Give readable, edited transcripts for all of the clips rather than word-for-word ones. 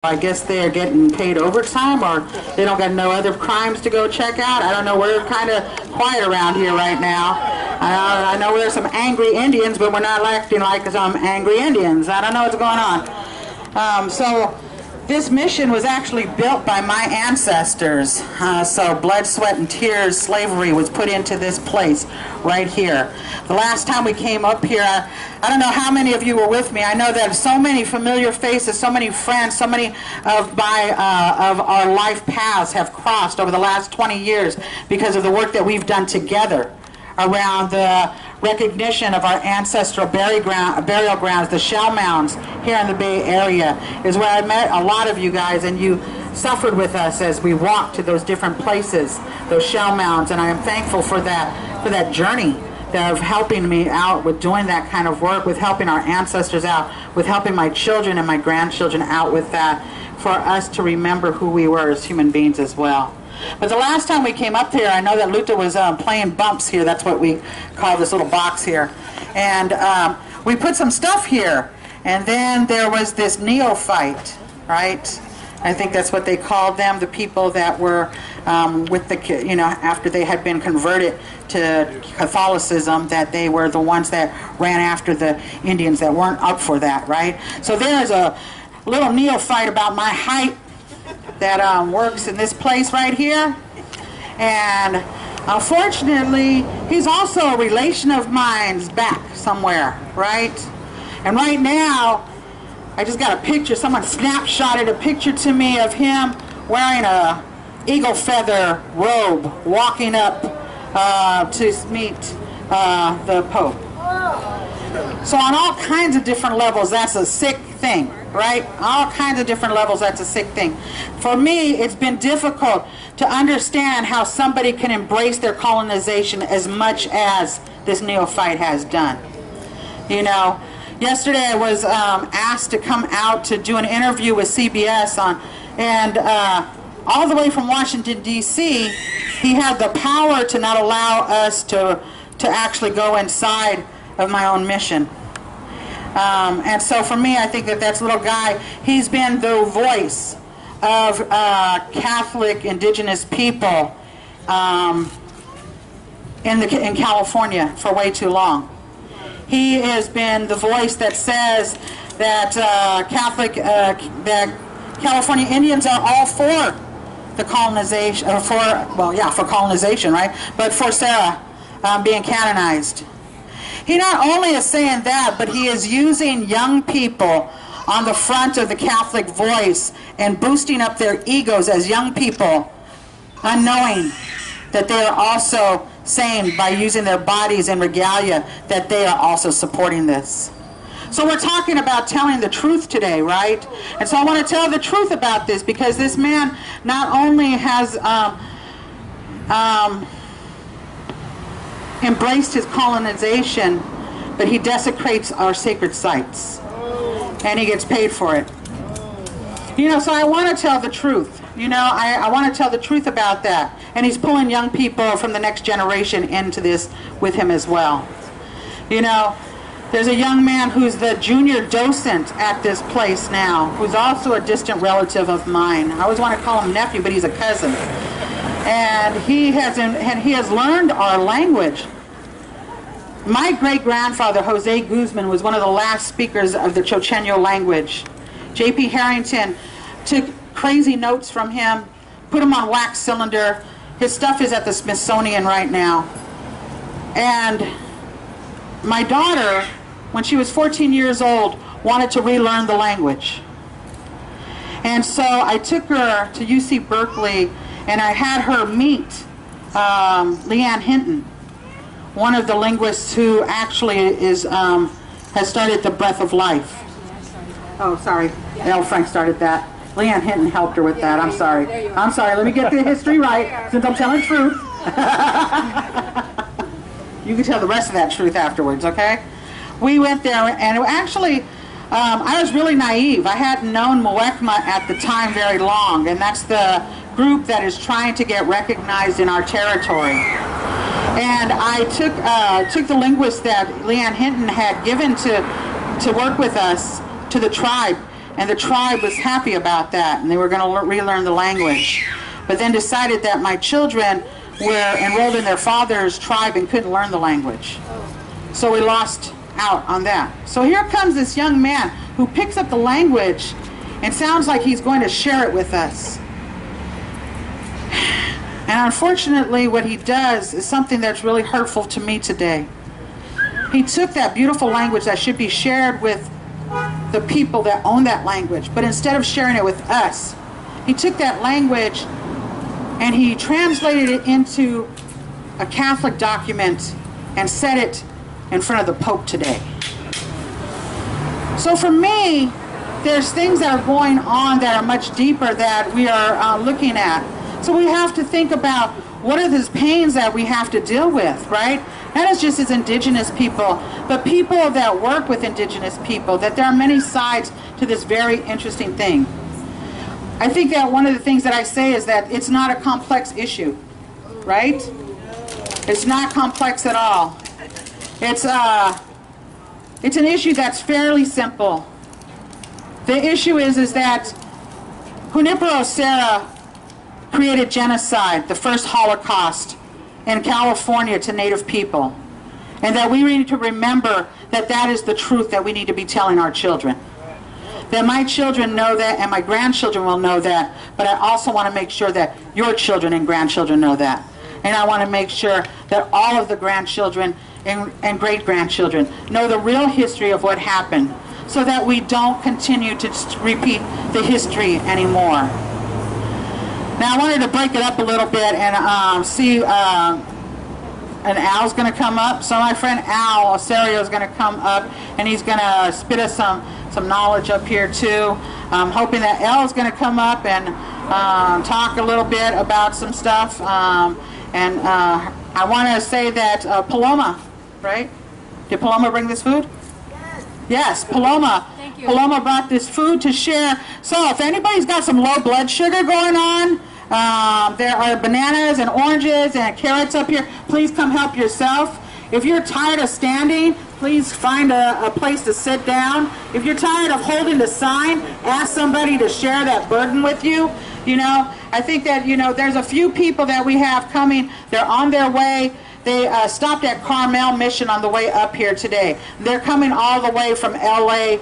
I guess they are getting paid overtime, or they don't got no other crimes to go check out. I don't know. We're kind of quiet around here right now. I know there's some angry Indians, but we're not acting like some angry Indians. I don't know what's going on. So this mission was actually built by my ancestors. So blood, sweat, and tears, slavery was put into this place right here. The last time we came up here, I don't know how many of you were with me. I know that so many familiar faces, so many friends, so many of our life paths have crossed over the last 20 years because of the work that we've done together around the recognition of our ancestral burial grounds, the shell mounds here in the Bay Area, is where I met a lot of you guys, and you suffered with us as we walked to those different places, those shell mounds, and I am thankful for that journey of helping me out with doing that kind of work, with helping our ancestors out, with helping my children and my grandchildren out with that, for us to remember who we were as human beings as well. But the last time we came up here, I know that Luther was playing bumps here. That's what we call this little box here. And we put some stuff here. And then there was this neophyte, right? I think that's what they called them, the people that were with the, after they had been converted to Catholicism, that they were the ones that ran after the Indians that weren't up for that, right? So there's a little neophyte about my height that works in this place right here, and unfortunately he's also a relation of mine's back somewhere, right? And right now I just got a picture, someone snapshotted a picture to me of him wearing a eagle feather robe walking up to meet the Pope. So on all kinds of different levels, that's a sick thing, right? All kinds of different levels, that's a sick thing. For me, it's been difficult to understand how somebody can embrace their colonization as much as this neophyte has done. You know, yesterday I was asked to come out to do an interview with CBS and all the way from Washington, D.C., he had the power to not allow us to actually go inside of my own mission. And so for me, I think that that's little guy, he's been the voice of Catholic indigenous people in California for way too long. He has been the voice that says that that California Indians are all for the colonization, for colonization, right? But for Sarah being canonized. He not only is saying that, but he is using young people on the front of the Catholic voice and boosting up their egos as young people, unknowing that they are also saying, by using their bodies and regalia, that they are also supporting this. So we're talking about telling the truth today, right? And so I want to tell the truth about this, because this man not only has embraced his colonization, but he desecrates our sacred sites, and he gets paid for it. So I want to tell the truth. I want to tell the truth about that, and he's pulling young people from the next generation into this with him as well. There's a young man who's the junior docent at this place now, who's also a distant relative of mine. I always want to call him nephew, but he's a cousin. And he has learned our language. My great-grandfather, Jose Guzman, was one of the last speakers of the Chochenyo language. J.P. Harrington took crazy notes from him, put them on wax cylinder. His stuff is at the Smithsonian right now. And my daughter, when she was 14 years old, wanted to relearn the language. And so I took her to UC Berkeley, and I had her meet Leanne Hinton, one of the linguists who actually has started the Breath of Life. Oh, sorry. L. Frank started that. Leanne Hinton helped her with that. I'm sorry. Let me get the history right, since I'm telling the truth. You can tell the rest of that truth afterwards, okay? We went there, and actually, I was really naive. I hadn't known Muwekma at the time very long, and that's the group that is trying to get recognized in our territory. And I took the linguist that Leanne Hinton had given to work with us to the tribe, And the tribe was happy about that, and they were going to relearn the language. But then decided that my children were enrolled in their father's tribe and couldn't learn the language. So we lost out on that. So here comes this young man who picks up the language and sounds like he's going to share it with us. And unfortunately, what he does is something that's really hurtful to me today. He took that beautiful language that should be shared with the people that own that language, but instead of sharing it with us, he took that language and he translated it into a Catholic document and set it in front of the Pope today. So for me, there's things that are going on that are much deeper that we are looking at. So we have to think about what are these pains that we have to deal with, right? Not as just as indigenous people, but people that work with indigenous people, that there are many sides to this very interesting thing. I think that one of the things that I say is that it's not a complex issue, right? It's not complex at all. It's an issue that's fairly simple. The issue is that Junipero Serra created genocide, the first Holocaust in California to Native people. And that we need to remember that that is the truth that we need to be telling our children. That my children know that and my grandchildren will know that, but I also want to make sure that your children and grandchildren know that. And I want to make sure that all of the grandchildren and great-grandchildren know the real history of what happened, so that we don't continue to repeat the history anymore. Now I wanted to break it up a little bit and see, and Al's going to come up. So my friend Al Osorio is going to come up, and he's going to spit us some knowledge up here too. I'm hoping that Al is going to come up and talk a little bit about some stuff. I want to say that Paloma, right? Did Paloma bring this food? Yes, Paloma. Thank you. Paloma brought this food to share. So if anybody's got some low blood sugar going on, there are bananas and oranges and carrots up here. Please come help yourself. If you're tired of standing, please find a place to sit down. If you're tired of holding the sign, ask somebody to share that burden with you. You know, I think that, you know, there's a few people that we have coming. They're on their way. They stopped at Carmel Mission on the way up here today. They're coming all the way from LA.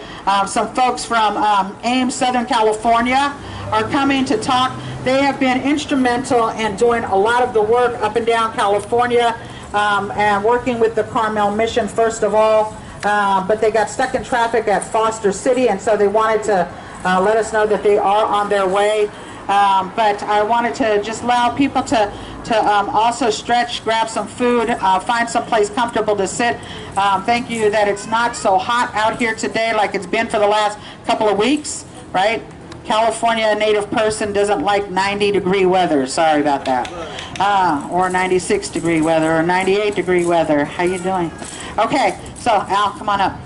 Some folks from Ames, Southern California are coming to talk. They have been instrumental in doing a lot of the work up and down California and working with the Carmel Mission first of all. But they got stuck in traffic at Foster City, and so they wanted to let us know that they are on their way. But I wanted to just allow people to also stretch, grab some food, find some place comfortable to sit. Thank you that it's not so hot out here today like it's been for the last couple of weeks, right? California native person doesn't like 90-degree weather. Sorry about that. Or 96-degree weather or 98-degree weather. How you doing? Okay, so Al, come on up.